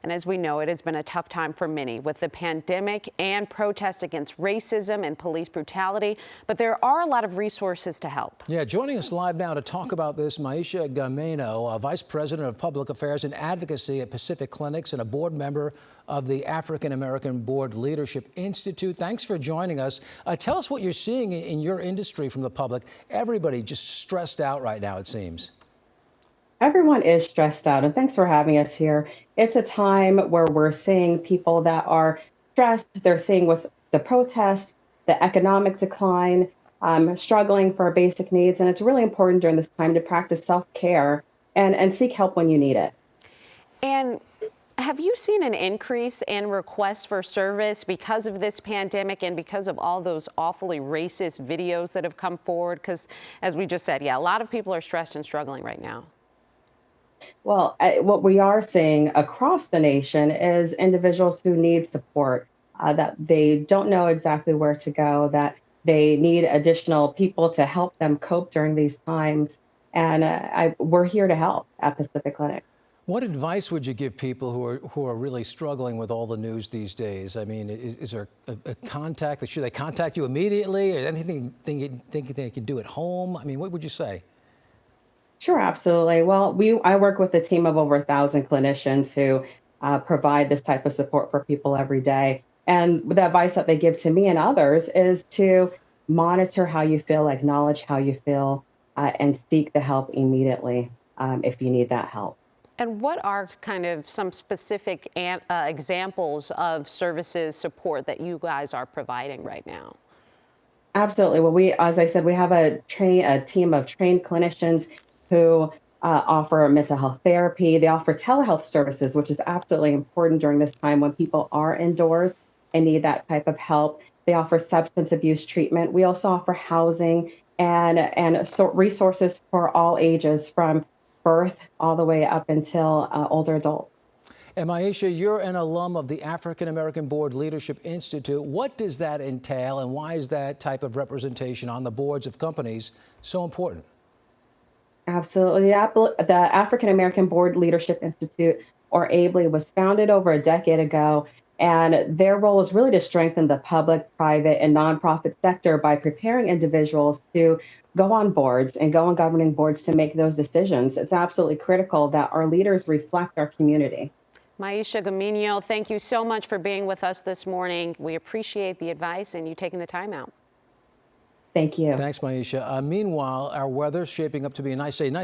And as we know, it has been a tough time for many with the pandemic and protests against racism and police brutality. But there are a lot of resources to help. Yeah, joining us live now to talk about this, Myeisha Gamiño, Vice President of Public Affairs and Advocacy at Pacific Clinics and a board member of the African-American Board Leadership Institute. Thanks for joining us. Tell us what you're seeing in your industry from the public. Everybody just stressed out right now, it seems. Everyone is stressed out, and thanks for having us here. It's a time where we're seeing people that are stressed. They're seeing what's the protests, the economic decline, struggling for basic needs, and it's really important during this time to practice self-care and seek help when you need it. And have you seen an increase in requests for service because of this pandemic and because of all those awfully racist videos that have come forward? Because as we just said, yeah, a lot of people are stressed and struggling right now. Well, what we are seeing across the nation is individuals who need support, that they don't know exactly where to go, that they need additional people to help them cope during these times. And we're here to help at Pacific Clinic. What advice would you give people who are really struggling with all the news these days? I mean, is there a contact? Should they contact you immediately, or anything you think they can do at home? I mean, what would you say? Sure, absolutely. Well, I work with a team of over 1,000 clinicians who provide this type of support for people every day. And the advice that they give to me and others is to monitor how you feel, acknowledge how you feel, and seek the help immediately if you need that help. And what are kind of some specific examples of services support that you guys are providing right now? Absolutely. Well, as I said, we have a team of trained clinicians who offer mental health therapy. They offer telehealth services, which is absolutely important during this time when people are indoors and need that type of help. They offer substance abuse treatment. We also offer housing and resources for all ages, from birth all the way up until older adults. And Myeisha, you're an alum of the African-American Board Leadership Institute. What does that entail, and why is that type of representation on the boards of companies so important? Absolutely. The African-American Board Leadership Institute, or AABLI, was founded over a decade ago, and their role is really to strengthen the public, private, and nonprofit sector by preparing individuals to go on boards and go on governing boards to make those decisions. It's absolutely critical that our leaders reflect our community. Myeisha Gamiño, thank you so much for being with us this morning. We appreciate the advice and you taking the time out. Thank you. Thanks, Myeisha. Meanwhile, our weather's shaping up to be a nice day. Nice